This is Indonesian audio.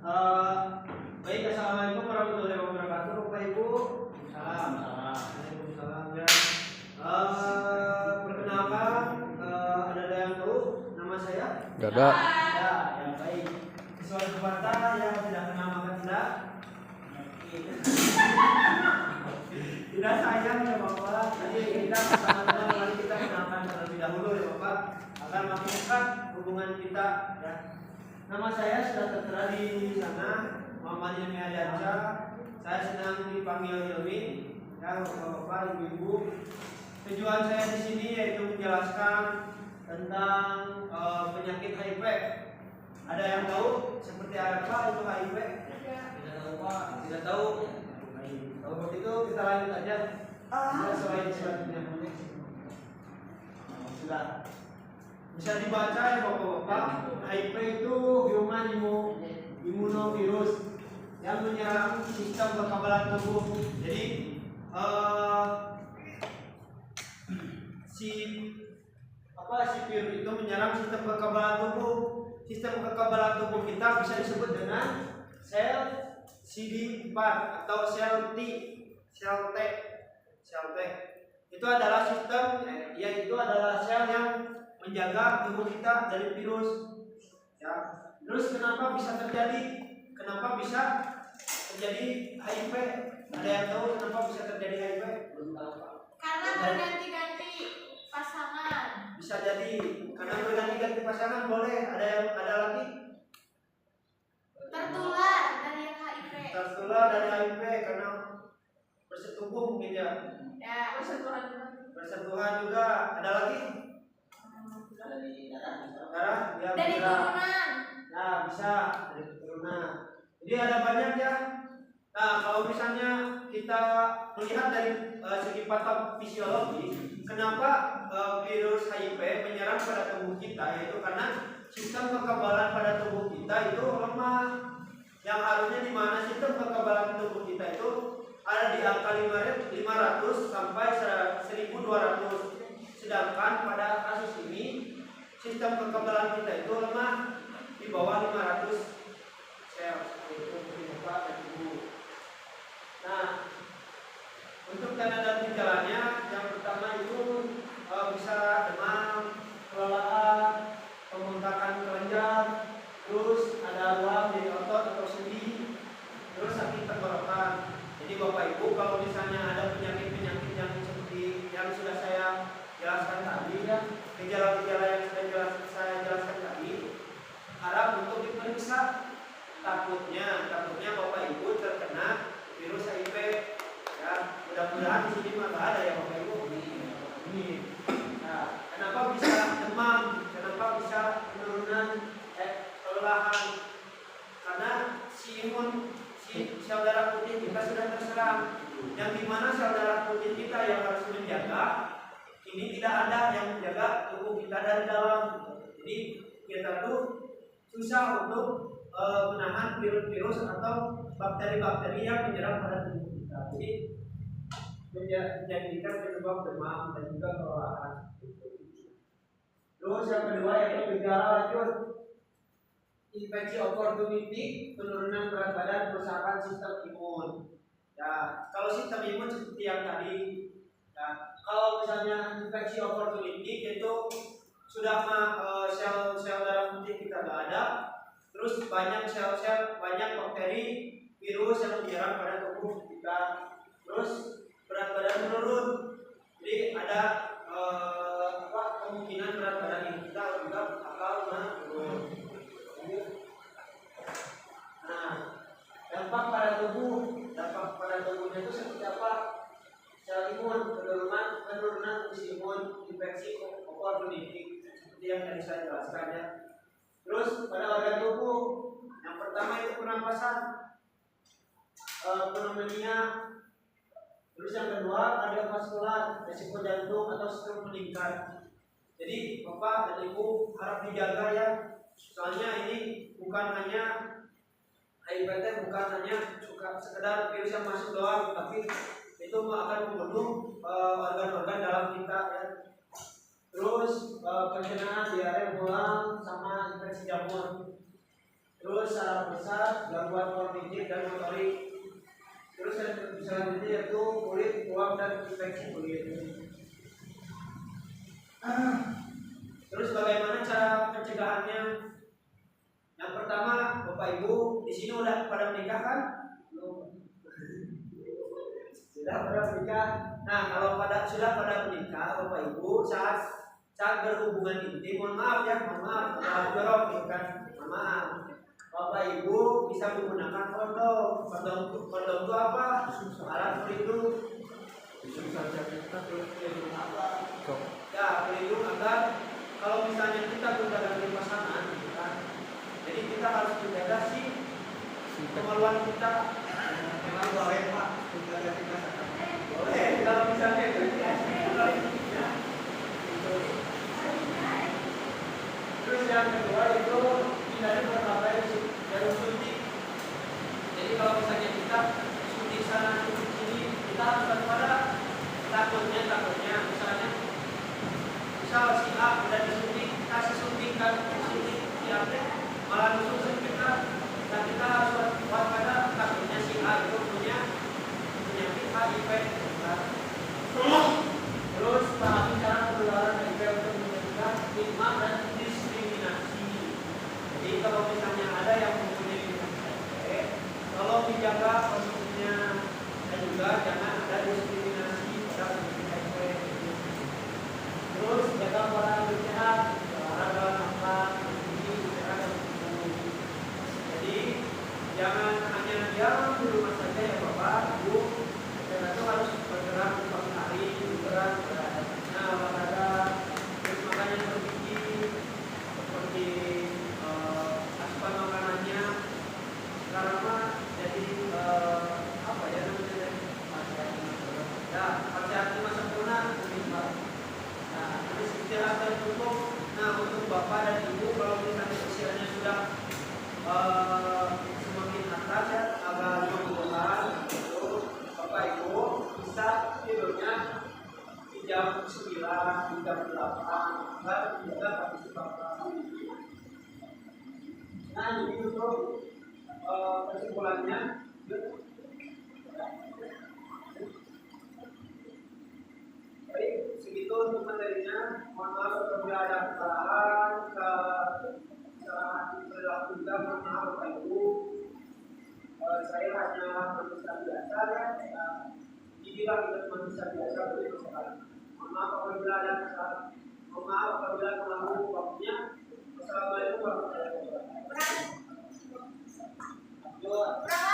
Eh, Baik, assalamualaikum warahmatullahi wabarakatuh, Bapak Ibu. Salam. Waalaikumsalam ya. Perkenalkan, ada yang tahu nama saya? Gak ada. Ya, yang baik. Siswa Bata yang tidak kenal maka tidak. Tidak sayang ya Bapak. Jadi kita pertama-tama mari kita kenalkan terlebih dahulu ya Bapak, agar makin dekat hubungan kita ya. Nama saya sudah tertera di sana, Muhammad Hilmi Adiansyah. Saya sedang dipanggil Hilmi, ya Bapak-bapak, Ibu-ibu. Tujuan saya di sini yaitu menjelaskan tentang penyakit HIV. Ada yang tahu seperti apa itu HIV? Tidak tahu Pak. Tidak tahu. Kalau begitu kita lanjut aja. Selain selanjutnya. Sudah. Bisa dibaca ya Bapak-bapak. HIV itu human immunovirus yang menyerang sistem kekebalan tubuh. Jadi si virus itu menyerang sistem kekebalan tubuh. Sistem kekebalan tubuh kita bisa disebut dengan sel CD4 atau sel T. Itu adalah sistem yaitu adalah sel yang menjaga tubuh kita dari virus. Ya. Terus kenapa bisa terjadi HIV? Ada yang tahu kenapa bisa terjadi HIV? Belum tahu Pak. Karena berganti-ganti pasangan. Bisa jadi karena berganti-ganti pasangan, boleh. Ada lagi? Tertular dari HIV. Tertular dari HIV karena bersetubuh mungkin ya. Ya, bersentuhan. Bersentuhan juga. Ada lagi? Dari darah. Ya, dari bisa. turunan. Nah, bisa dari keturunan. Jadi ada banyak ya. Nah, kalau misalnya kita melihat dari segi patofisiologi, kenapa virus HIV menyerang pada tubuh kita, yaitu karena sistem kekebalan pada tubuh kita itu lemah. Yang harusnya di mana sistem kekebalan tubuh kita itu ada di angka 500 sampai 1200. Sedangkan pada kasus ini sistem kekebalan kita itu lemah di bawah 500 sel itu di muka dan tubuh. Nah, untuk tanda dan gejalanya yang pertama itu bisa demam, kelelahan, pembengkakan kelenjar, terus ada ruam di otot atau sendi, terus sakit tenggorokan. Jadi Bapak Ibu kalau misalnya ada penyakit-penyakit yang seperti yang sudah saya jelaskan tadi ya, gejala-gejala yang sudah saya jelaskan tadi, harap untuk diperiksa. Takutnya Bapak Ibu terkena virus HIV. Ya, mudah-mudahan di sini mah ada ya Bapak Ibu. Ini. Nah, kenapa bisa demam? Kenapa bisa penurunan kelelahan? Karena si sel darah putih kita sudah terserang. Yang dimana sel darah putih kita yang harus menjaga ini tidak ada yang menjaga tubuh kita dari dalam. Jadi kita tuh susah untuk menahan virus-virus atau bakteri-bakteri yang menyerang pada tubuh kita. Jadi menjadikan penyebab demam dan juga kelelahan. Terus yang kedua yaitu gejala lanjut, infeksi opportunity, penurunan berat badan, kerusakan sistem imun. Ya, kalau sistem imun seperti yang tadi. Ya, kalau misalnya infeksi opportunity itu sudah sel-sel darah putih kita tidak ada, terus banyak banyak bakteri, virus yang menyerang pada tubuh kita, terus berat badan menurun. Jadi ada kemungkinan berat badan kita juga bakal menurun. Nah, dampak pada tubuhnya itu seperti apa? Sel imun, penurunan fungsi imun, infeksi opportunity seperti yang tadi saya jelaskan ya. Terus pada organ tubuh, yang pertama itu pernapasan, pneumonia. Terus yang kedua kardiovaskular, risiko jantung atau stroke meningkat. Jadi Bapak dan Ibu harap dijaga ya. Soalnya ini bukan hanya HIV, bukan hanya sekedar virus yang masuk doang, tapi itu akan membunuh organ-organ dalam kita ya. Terus pencernaan, diare, mual, sama infeksi jamur. terus saraf besar, gangguan kognitif dan motorik. Terus yang selanjutnya yaitu kulit, ruam dan infeksi kulit. Terus bagaimana cara pencegahannya? Yang pertama, Bapak Ibu di sini udah pada menikah kan? Belum. Sudah pada menikah. Nah, kalau sudah pada menikah, Bapak Ibu saat berhubungan intim, mohon maaf ya, mohon maaf gitu kan, mohon maaf. Bapak Ibu bisa menggunakan kondom. Kondom itu apa? Alat pelindung. Ya, pelindung agar kalau misalnya kita berdagang pasangan, gitu kan, jadi kita harus menjaga kemaluan kita. Memang boleh Pak, menjaga pasangan. Boleh, kalau misalnya itu ya. Terus yang kedua itu hindari berbagai jarum suntik. Jadi kalau misalnya kita suntik sana suntik sini, kita harus waspada. Takutnya misalnya misal si A udah disuntik, kasih suntikan suntik si A malah nusuk kita, dan kita harus waspada. Takutnya si A itu punya penyakit HIV. Terus pahami cara penularan HIV untuk mencegah stigma dan diskriminasi. Jadi kalau misalnya ada yang mempunyai HIV, tolong dijaga kondisinya dan juga jangan ada diskriminasi pada penyakit HIV. Terus jaga pola hidup sehat, olahraga, makan, bergizi, istirahat dan tubuh. Jadi jangan hanya diam di rumah saja ya Bapak, Ibu. Kita itu harus bergerak di pagi hari, bergerak, olahraga, terus makan yang bergizi, seperti asupan makanannya. Sekarang mah jadi apa ya namanya? Ya, hati-hati masa sempurna mungkin Pak. Nah, terus istirahat dan cukup. Nah, untuk Bapak dan Ibu kalau misalnya usianya sudah semakin atas ya, agak 50-an, itu Bapak Ibu bisa tidurnya di jam 9, di jam 8, dan juga partisipasi. Nah, ini untuk kesimpulannya. Baik, segitu untuk materinya. Mohon maaf apabila ada kesalahan, kesalahan perilaku juga, mohon maaf Bapak Ibu. Saya hanya manusia biasa ya. Inilah kita manusia biasa begitu sekali. Mohon maaf apabila ada kesalahan. Mohon maaf apabila mengganggu waktunya. Wassalamualaikum warahmatullahi wabarakatuh.